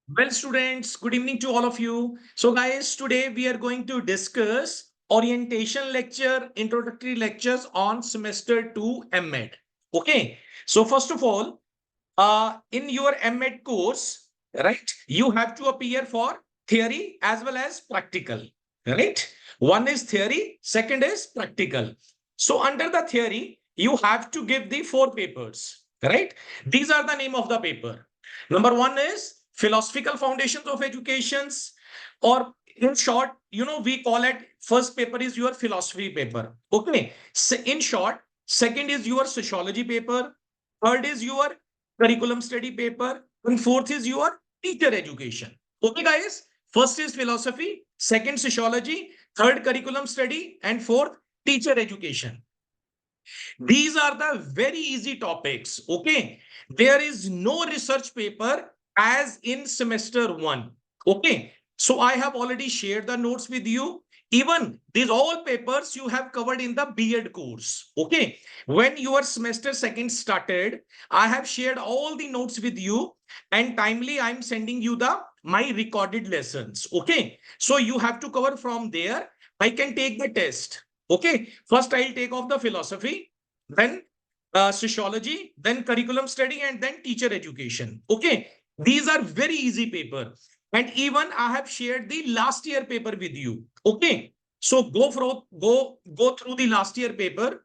Well, students, good evening to all of you. So, guys, today we are going to discuss orientation lecture, introductory lectures on semester 2 M.Ed. Okay. So, first of all, in your M.Ed course, right, you have to appear for theory as well as practical, right? One is theory, second is practical. So, under the theory, you have to give the 4 papers, right? These are the name of the paper. Number one is philosophical foundations of educations, or in short, we call it first paper is your philosophy paper. Okay. So in short, second is your sociology paper, third is your curriculum study paper, and fourth is your teacher education. Okay, guys. First is philosophy, second sociology, third curriculum study, and fourth teacher education. These are the very easy topics. Okay. There is no research paper as in semester 1. Okay. So I have already shared the notes with you. Even these all papers you have covered in the B.Ed course. Okay. When your semester 2nd started, I have shared all the notes with you, and timely I'm sending you the my recorded lessons. Okay. So you have to cover from there. I can take the test. Okay. First I'll take off the philosophy, then sociology, then curriculum study, and then teacher education. Okay. These are very easy paper. And even I have shared the last year paper with you. Okay. So go through the last year paper.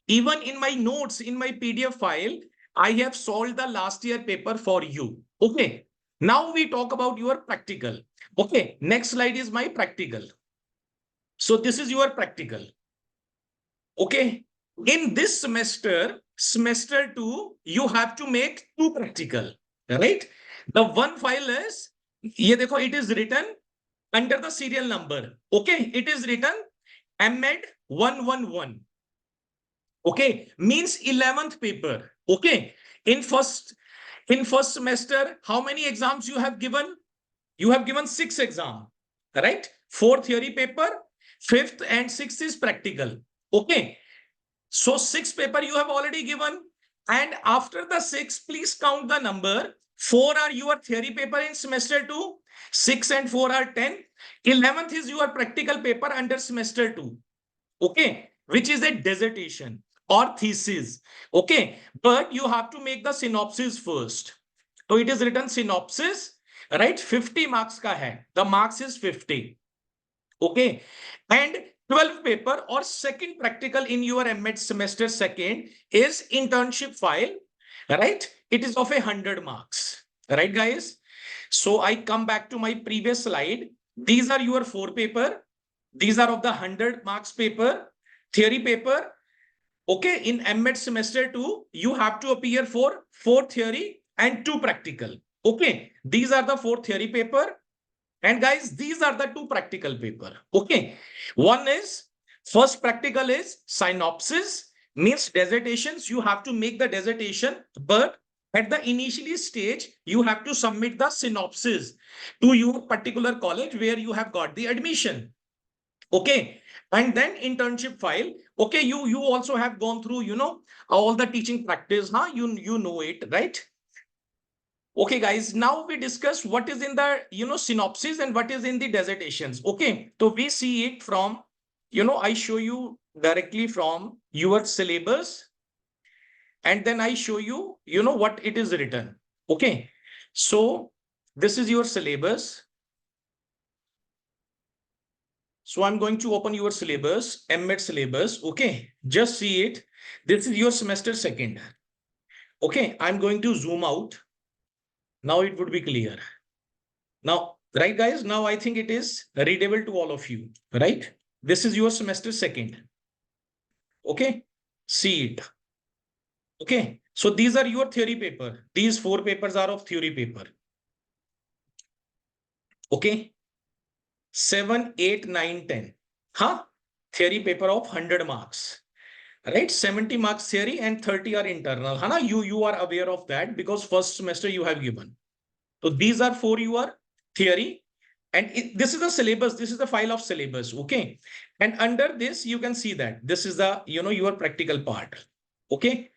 Even in my notes, in my PDF file, I have solved the last year paper for you. Okay. Now we talk about your practical. Okay. Next slide is my practical. So this is your practical. Okay. In this semester 2, you have to make 2 practical, right? The one file is, it is written under the serial number. Okay. It is written M.Ed 111. Okay. Means 11th paper. Okay. In first semester, how many exams you have given? You have given 6 exams, right? 4 theory paper, 5th and 6th is practical. Okay. So 6 paper you have already given. And after the 6, please count the number. 4 are your theory paper in semester 2. 6 and 4 are 10. 11th is your practical paper under semester 2. Okay. Which is a dissertation or thesis. Okay. But you have to make the synopsis first. So it is written synopsis, right? 50 marks ka hai. The marks is 50. Okay. And 12th paper or second practical in your M.Ed semester 2nd is internship file, right? It is of 100 marks, right, guys? So I come back to my previous slide. These are your 4 paper. These are of the 100 marks paper, theory paper. Okay, in M.Ed semester 2, you have to appear for 4 theory and 2 practical. Okay, these are the 4 theory paper. And guys, these are the 2 practical paper. Okay. One is, first practical is synopsis, means dissertations. You have to make the dissertation, but at the initially stage, you have to submit the synopsis to your particular college where you have got the admission. Okay. And then internship file. Okay. You also have gone through, all the teaching practice. Huh? You know it, right? Okay, guys, now we discuss what is in the, synopsis and what is in the dissertations. Okay, so we see it from, I show you directly from your syllabus, and then I show you, what it is written. Okay, so this is your syllabus. So I'm going to open your syllabus, M.Ed syllabus. Okay, just see it. This is your semester 2nd. Okay, I'm going to zoom out. Now it would be clear. Now, right, guys, now I think it is readable to all of you, right? This is your semester 2nd. Okay, see it. Okay, so these are your theory paper. These 4 papers are of theory paper. Okay, 7, 8, 9, 10. Huh? Theory paper of 100 marks. Right, 70 marks theory and 30 are internal. Hana, you are aware of that because first semester you have given. So these are for your theory. And this is the syllabus. This is the file of syllabus. Okay. And under this, you can see that this is the, your practical part. Okay.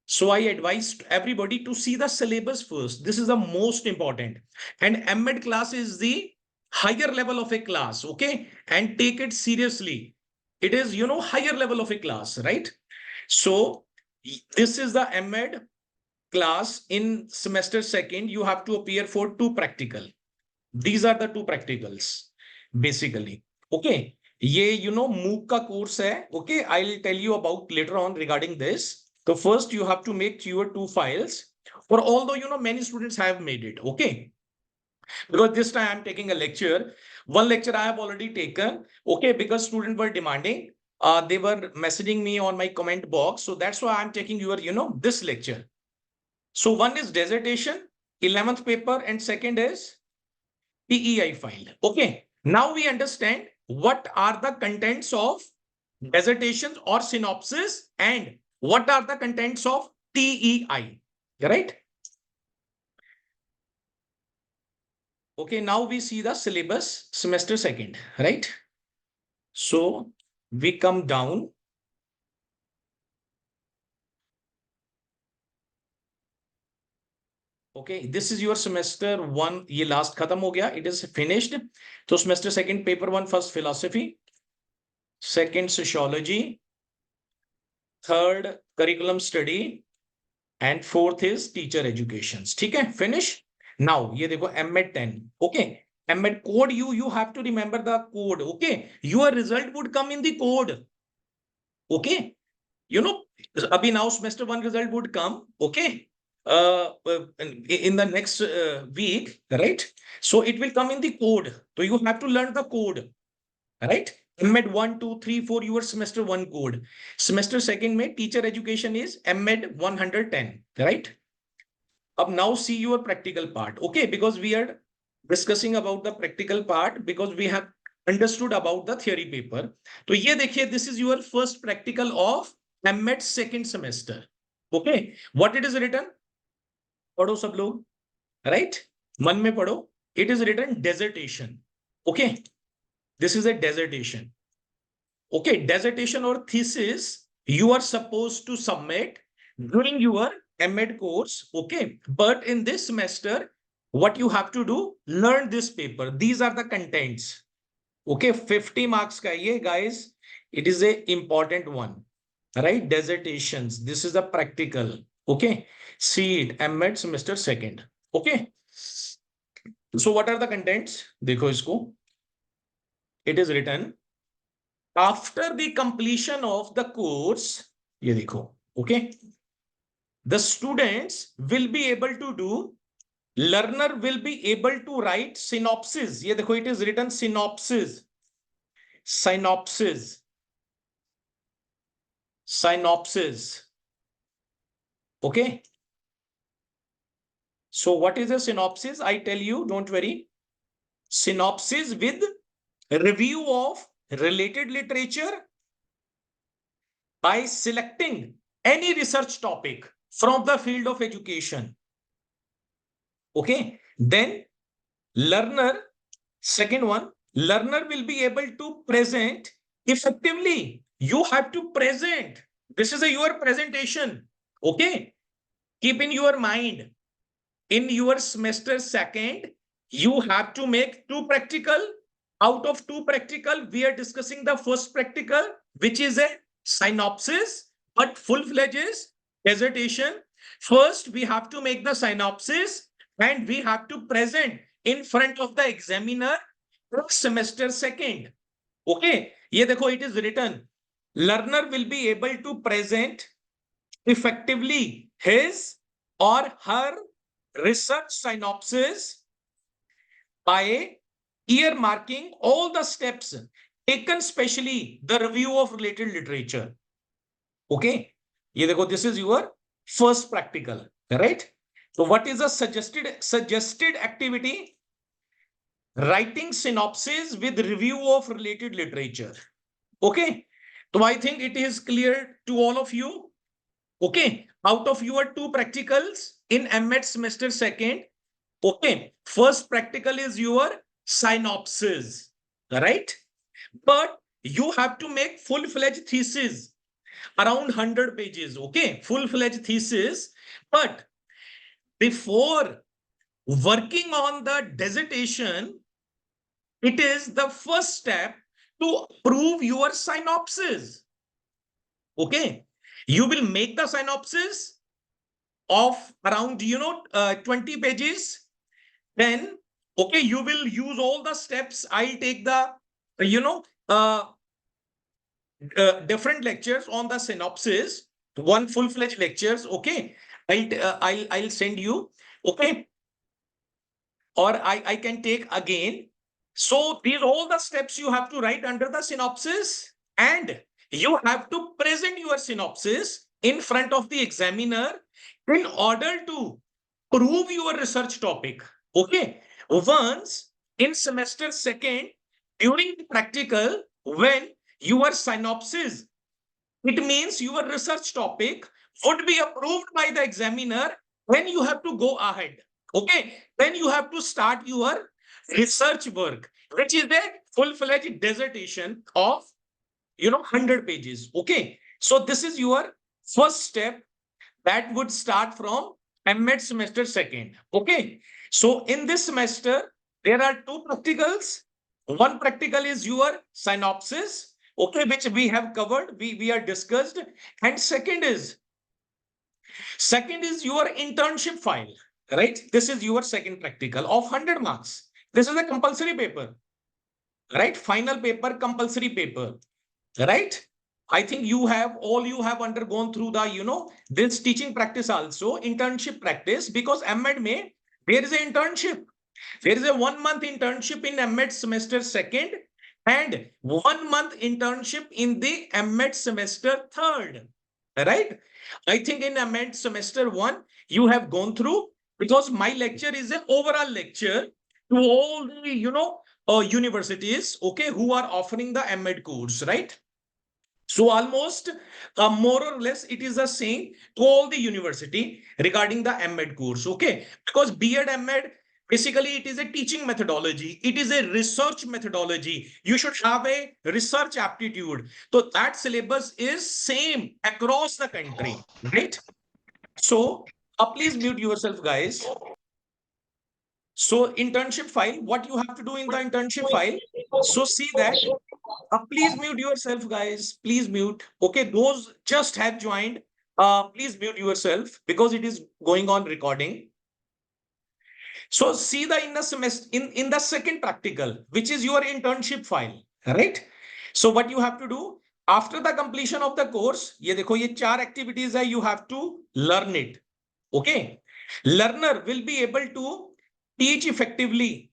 So I advise everybody to see the syllabus first. This is the most important. And M.Ed class is the higher level of a class, okay? And take it seriously. It is, higher level of a class, right? So this is the M.Ed class. In semester second. You have to appear for 2 practical. These are the 2 practicals, basically. Okay. ये, MOOC का course है. Okay. I'll tell you about later on regarding this. So first you have to make your 2 files. Or although, many students have made it. Okay. Because this time I'm taking a lecture. One lecture I have already taken. Okay. Because students were demanding. They were messaging me on my comment box. So that's why I'm taking your, this lecture. So one is dissertation, 11th paper, and second is TEI file. Okay. Now we understand what are the contents of dissertations or synopsis and what are the contents of TEI. Right? Okay. Now we see the syllabus semester second. Right? So we come down. Okay, this is your semester one. ये last खत्म हो गया. It is finished. So semester second, paper one, first philosophy, second sociology, third curriculum study, and fourth is teacher education. ठीक है? Finish. Now ये देखो M.Ed 10. Okay. M.Ed code you have to remember the code. Okay. Your result would come in the code. Okay. Abhi now semester one result would come. Okay. In the next week, right? So it will come in the code. So you have to learn the code, right? M.Ed 1, 2, 3, 4, your semester 1 code. Semester second में teacher education is M.Ed 110, right? Up now see your practical part, okay? Because we are discussing about the practical part because we have understood about the theory paper. तो ये देखिए, this is your first practical of M.Ed second semester, okay? What it is written? पढ़ो सब लोग, right? मन में पढ़ो. It is written dissertation, okay? This is a dissertation. Okay, dissertation or thesis you are supposed to submit during your M.Ed course. Okay, but in this semester, what you have to do, learn this paper. These are the contents. Okay, 50 marks ka ye, guys. It is a important one, right? Dissertations. This is a practical. Okay, see it. M.Ed semester second. Okay. So what are the contents? देखो इसको. It is written after the completion of the course. ये देखो. Okay. The students will be able to do. Learner will be able to write synopsis. ये देखो, it is written synopsis. Synopsis. Synopsis. Okay. So what is a synopsis? I tell you, don't worry. Synopsis with review of related literature by selecting any research topic from the field of education. Okay. Then learner, second one, learner will be able to present effectively. You have to present. This is your presentation. Okay. Keep in your mind. In your semester second, you have to make 2 practical. Out of 2 practical, we are discussing the first practical, which is a synopsis, but full-fledged is dissertation. First, we have to make the synopsis and we have to present in front of the examiner semester second. Okay, ये देखो, it is written. Learner will be able to present effectively his or her research synopsis by earmarking all the steps taken, specially the review of related literature. Okay, ये देखो, this is your first practical, right? So what is the suggested activity? Writing synopsis with review of related literature. Okay, so I think it is clear to all of you. Okay, out of your 2 practicals in M.Ed semester second, okay, first practical is your synopsis, right? But you have to make full-fledged thesis. around 100 pages, okay, full-fledged thesis. But before working on the dissertation, it is the first step to prove your synopsis. Okay, you will make the synopsis of around 20 pages. Then okay, you will use all the steps. I'll take the you know uh, different lectures on the synopsis, one full-fledged lectures. Okay, I'll send you. Okay, or I can take again. So these all the steps you have to write under the synopsis, and you have to present your synopsis in front of the examiner in order to prove your research topic. Okay. Once in semester second, during the practical, when your synopsis, it means your research topic, would be approved by the examiner, when you have to go ahead. Okay. Then you have to start your research work, which is the full-fledged dissertation of 100 pages. Okay. So this is your first step that would start from M.Ed semester second. Okay. So in this semester, there are two practicals. One practical is your synopsis, okay, which we have covered, we are discussed. And second is your internship file, right? This is your second practical of 100 marks. This is a compulsory paper, right? Final paper, compulsory paper, right? I think you have undergone through the this teaching practice, also internship practice, because M.Ed may there is an internship. There is a 1 month internship in M.Ed semester second and 1 month internship in the M.Ed semester third, right? I think in M.Ed semester one you have gone through, because my lecture is an overall lecture to all the universities, okay, who are offering the M.Ed course, right? So almost more or less it is the same to all the university regarding the M.Ed course. Okay, because B.Ed M.Ed, basically it is a teaching methodology. It is a research methodology. You should have a research aptitude. So that syllabus is same across the country, right? So please mute yourself, guys. So internship file, what you have to do in the internship file. So see that please mute yourself, guys. Please mute. Okay, those just have joined. Please mute yourself because it is going on recording. So see the in the semester in the second practical, which is your internship file, right? So what you have to do after the completion of the course, ये देखो ये 4 activities है, you have to learn it. Okay, learner will be able to teach effectively.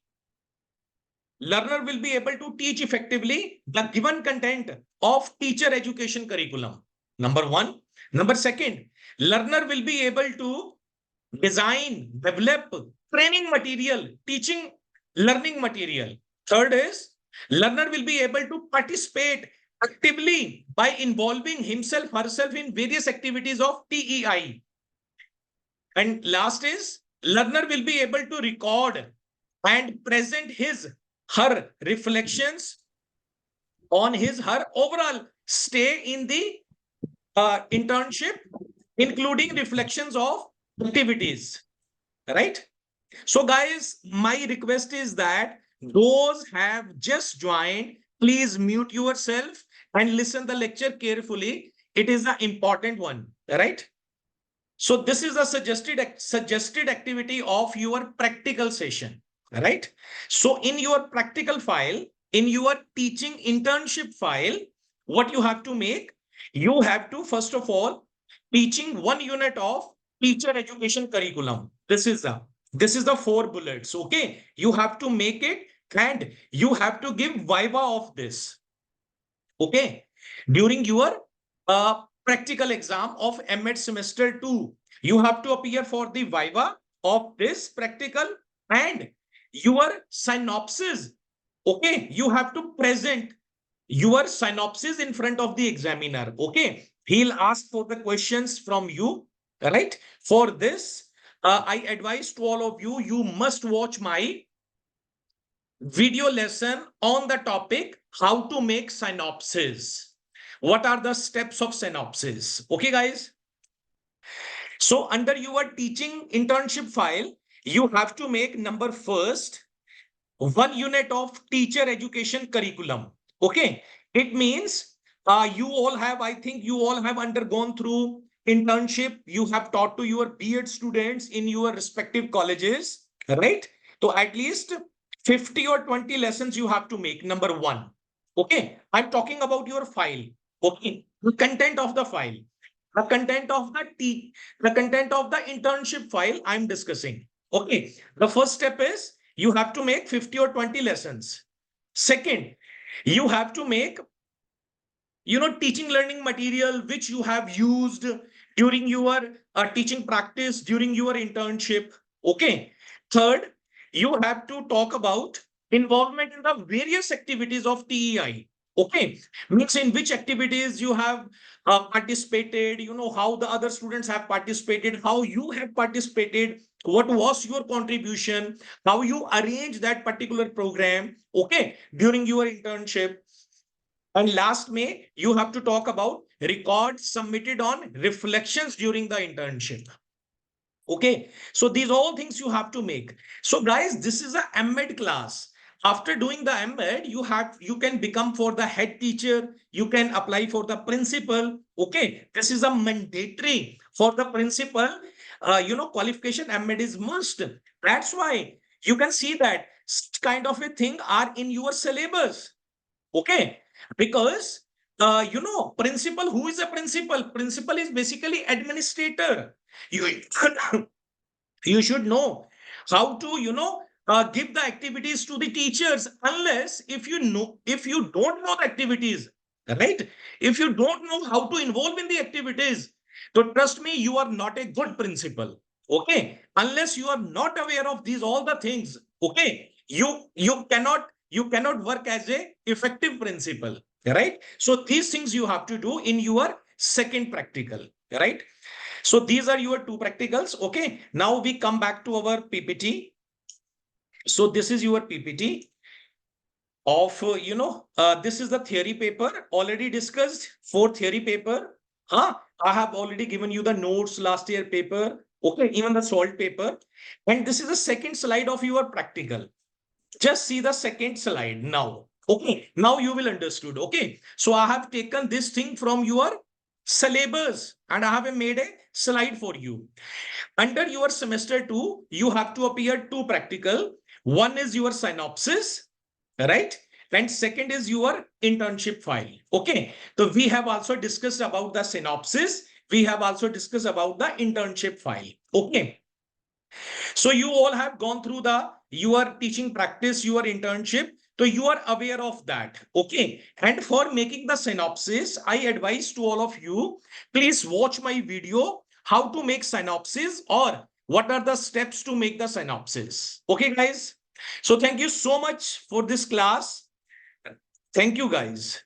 Learner will be able to teach effectively the given content of teacher education curriculum. Number one. Number second, learner will be able to design, develop training material, teaching learning material. Third is, learner will be able to participate actively by involving himself, herself in various activities of TEI. And last is, learner will be able to record and present her reflections on her overall stay in the internship, including reflections of activities, right? So guys, my request is that those have just joined, please mute yourself and listen the lecture carefully. It is an important one, right? So this is a suggested activity of your practical session, right? So in your practical file, in your teaching internship file, what you have to make, you have to first of all teaching 1 unit of teacher education curriculum. This is the 4 bullets. Okay, you have to make it and you have to give viva of this. Okay, during your practical exam of M.Ed semester 2, you have to appear for the viva of this practical and your synopsis. Okay, you have to present your synopsis in front of the examiner. Okay, he'll ask for the questions from you, right? For this, I advise to all of you, you must watch my video lesson on the topic how to make synopsis. what are the steps of synopsis. Okay, guys. So under your teaching internship file, you have to make number first 1 unit of teacher education curriculum. Okay. It means you all have, I think you all have undergone through internship. You have taught to your B.Ed students in your respective colleges, right? So at least 50 or 20 lessons you have to make, number one. Okay. I'm talking about your file. Okay. The content of the file. The content of the content of the internship file I'm discussing. Okay. The first step is you have to make 50 or 20 lessons. Second, you have to make teaching learning material which you have used during your teaching practice, during your internship. Okay. Third, you have to talk about involvement in the various activities of TEI. Okay. Means in which activities you have participated, how the other students have participated, how you have participated, what was your contribution, how you arrange that particular program, okay, during your internship. And last May, you have to talk about records submitted on reflections during the internship. Okay, so these all things you have to make. So guys, this is a M.Ed class. After doing the M.Ed, you can become for the head teacher. You can apply for the principal. Okay, this is a mandatory for the principal. Qualification M.Ed is must. That's why you can see that such kind of a thing are in your syllabus. Okay, because principal, who is a principal? Principal is basically administrator. You you should know how to give the activities to the teachers. Unless if you don't know the activities, right? If you don't know how to involve in the activities, so trust me, you are not a good principal. Okay, unless you are not aware of these all the things, okay, you cannot work as a effective principal, right? So these things you have to do in your second practical, right? So these are your two practicals. Okay. Now we come back to our PPT. So this is your PPT of, this is the theory paper already discussed for theory paper. I have already given you the notes last year paper. Okay. Even the salt paper. And this is the second slide of your practical. Just see the second slide now. Okay. Now you will understood. Okay. So I have taken this thing from your syllabus and I have made a slide for you. Under your semester 2, you have to appear two practical. One is your synopsis, right? And second is your internship file. Okay. So we have also discussed about the synopsis. We have also discussed about the internship file. Okay. So you all have gone through your teaching practice, your internship. So you are aware of that. Okay. And for making the synopsis, I advise to all of you, please watch my video, how to make synopsis or what are the steps to make the synopsis. Okay, guys. So thank you so much for this class. Thank you, guys.